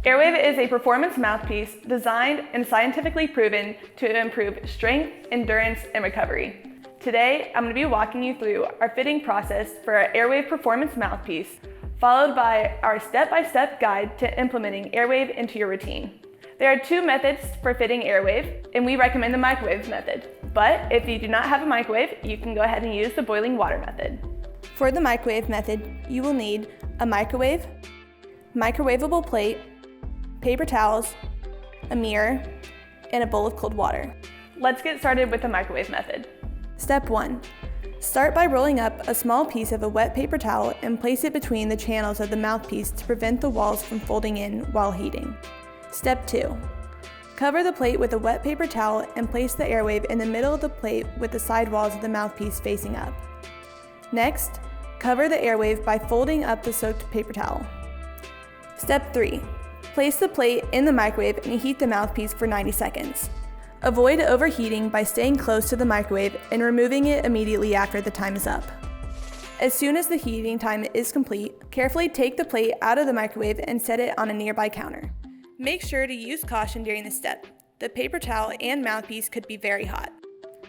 AIRWAAV is a performance mouthpiece designed and scientifically proven to improve strength, endurance, and recovery. Today, I'm going to be walking you through our fitting process for our AIRWAAV Performance Mouthpiece, followed by our step-by-step guide to implementing AIRWAAV into your routine. There are two methods for fitting AIRWAAV, and we recommend the microwave method. But if you do not have a microwave, you can go ahead and use the boiling water method. For the microwave method, you will need a microwave, microwavable plate, paper towels, a mirror, and a bowl of cold water. Let's get started with the microwave method. Step 1. Start by rolling up a small piece of a wet paper towel and place it between the channels of the mouthpiece to prevent the walls from folding in while heating. Step 2. Cover the plate with a wet paper towel and place the AIRWAAV in the middle of the plate with the side walls of the mouthpiece facing up. Next, cover the AIRWAAV by folding up the soaked paper towel. Step 3. Place the plate in the microwave and heat the mouthpiece for 90 seconds. Avoid overheating by staying close to the microwave and removing it immediately after the time is up. As soon as the heating time is complete, carefully take the plate out of the microwave and set it on a nearby counter. Make sure to use caution during this step. The paper towel and mouthpiece could be very hot.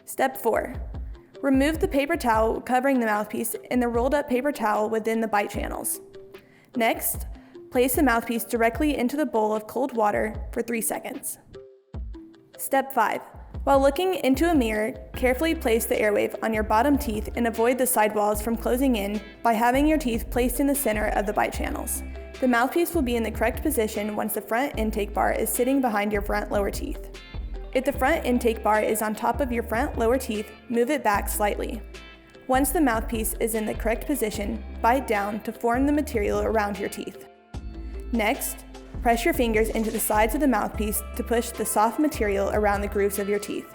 Step 4. Remove the paper towel covering the mouthpiece and the rolled up paper towel within the bite channels. Next, place the mouthpiece directly into the bowl of cold water for 3 seconds. Step 5. While looking into a mirror, carefully place the AIRWAAV on your bottom teeth and avoid the sidewalls from closing in by having your teeth placed in the center of the bite channels. The mouthpiece will be in the correct position once the front intake bar is sitting behind your front lower teeth. If the front intake bar is on top of your front lower teeth, move it back slightly. Once the mouthpiece is in the correct position, bite down to form the material around your teeth. Next, press your fingers into the sides of the mouthpiece to push the soft material around the grooves of your teeth.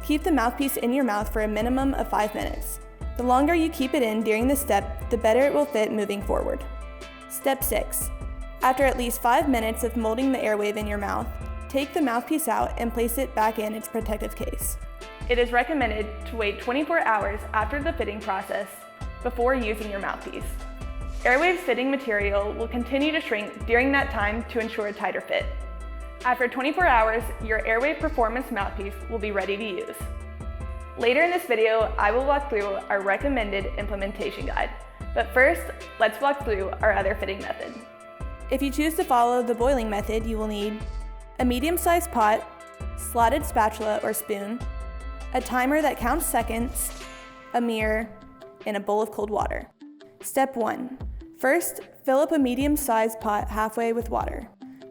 Keep the mouthpiece in your mouth for a minimum of 5 minutes. The longer you keep it in during this step, the better it will fit moving forward. Step 6. After at least 5 minutes of molding the AIRWAAV in your mouth, take the mouthpiece out and place it back in its protective case. It is recommended to wait 24 hours after the fitting process before using your mouthpiece. AIRWAAV's fitting material will continue to shrink during that time to ensure a tighter fit. After 24 hours, your AIRWAAV Performance Mouthpiece will be ready to use. Later in this video, I will walk through our recommended implementation guide. But first, let's walk through our other fitting method. If you choose to follow the boiling method, you will need a medium-sized pot, slotted spatula or spoon, a timer that counts seconds, a mirror, and a bowl of cold water. Step 1. First, fill up a medium-sized pot halfway with water.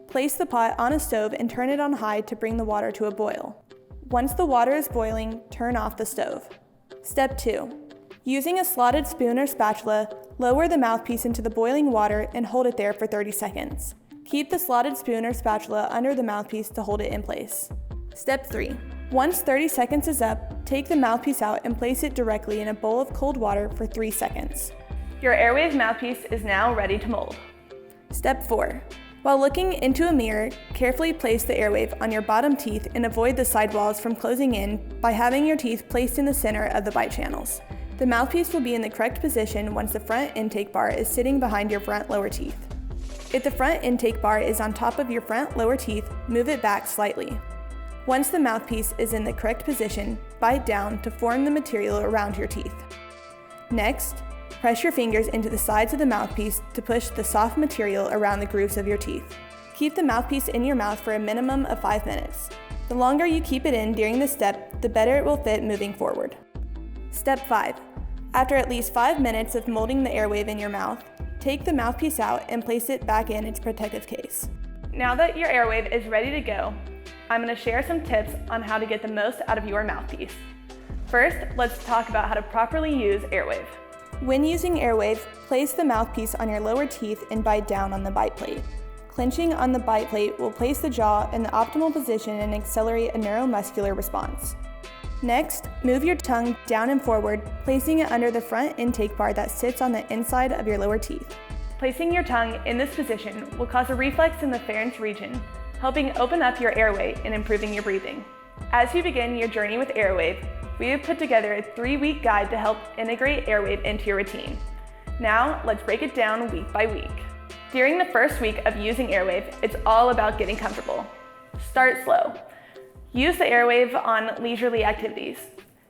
Place the pot on a stove and turn it on high to bring the water to a boil. Once the water is boiling, turn off the stove. Step 2. Using a slotted spoon or spatula, lower the mouthpiece into the boiling water and hold it there for 30 seconds. Keep the slotted spoon or spatula under the mouthpiece to hold it in place. Step 3. Once 30 seconds is up, take the mouthpiece out and place it directly in a bowl of cold water for 3 seconds. Your AIRWAAV mouthpiece is now ready to mold. Step 4. While looking into a mirror, carefully place the AIRWAAV on your bottom teeth and avoid the sidewalls from closing in by having your teeth placed in the center of the bite channels. The mouthpiece will be in the correct position once the front intake bar is sitting behind your front lower teeth. If the front intake bar is on top of your front lower teeth, move it back slightly. Once the mouthpiece is in the correct position, bite down to form the material around your teeth. Next, press your fingers into the sides of the mouthpiece to push the soft material around the grooves of your teeth. Keep the mouthpiece in your mouth for a minimum of 5 minutes. The longer you keep it in during this step, the better it will fit moving forward. Step 5. After at least 5 minutes of molding the AIRWAAV in your mouth, take the mouthpiece out and place it back in its protective case. Now that your AIRWAAV is ready to go, I'm going to share some tips on how to get the most out of your mouthpiece. First, let's talk about how to properly use AIRWAAV. When using AIRWAAV, place the mouthpiece on your lower teeth and bite down on the bite plate. Clenching on the bite plate will place the jaw in the optimal position and accelerate a neuromuscular response. Next, move your tongue down and forward, placing it under the front intake bar that sits on the inside of your lower teeth. Placing your tongue in this position will cause a reflex in the pharynx region, helping open up your airway and improving your breathing. As you begin your journey with AIRWAAV, we have put together a 3-week guide to help integrate AIRWAAV into your routine. Now, let's break it down week by week. During the first week of using AIRWAAV, it's all about getting comfortable. Start slow. Use the AIRWAAV on leisurely activities.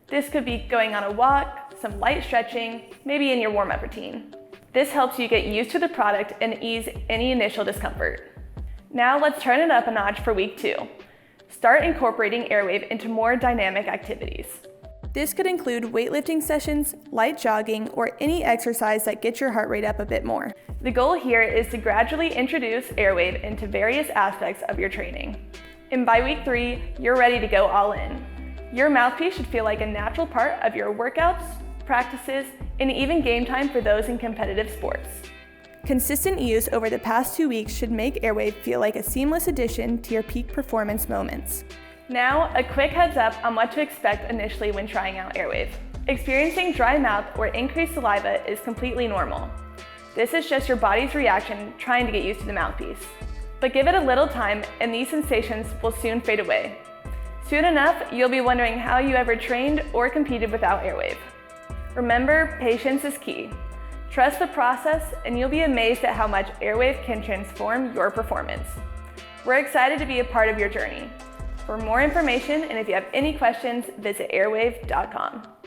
This could be going on a walk, some light stretching, maybe in your warm-up routine. This helps you get used to the product and ease any initial discomfort. Now let's turn it up a notch for week 2. Start incorporating AIRWAAV into more dynamic activities. This could include weightlifting sessions, light jogging, or any exercise that gets your heart rate up a bit more. The goal here is to gradually introduce AIRWAAV into various aspects of your training. And by week 3, you're ready to go all in. Your mouthpiece should feel like a natural part of your workouts, practices, and even game time for those in competitive sports. Consistent use over the past 2 weeks should make AIRWAAV feel like a seamless addition to your peak performance moments. Now, a quick heads up on what to expect initially when trying out AIRWAAV. Experiencing dry mouth or increased saliva is completely normal. This is just your body's reaction trying to get used to the mouthpiece. But give it a little time and these sensations will soon fade away. Soon enough, you'll be wondering how you ever trained or competed without AIRWAAV. Remember, patience is key. Trust the process and you'll be amazed at how much AIRWAAV can transform your performance. We're excited to be a part of your journey. For more information and if you have any questions, visit airwave.com.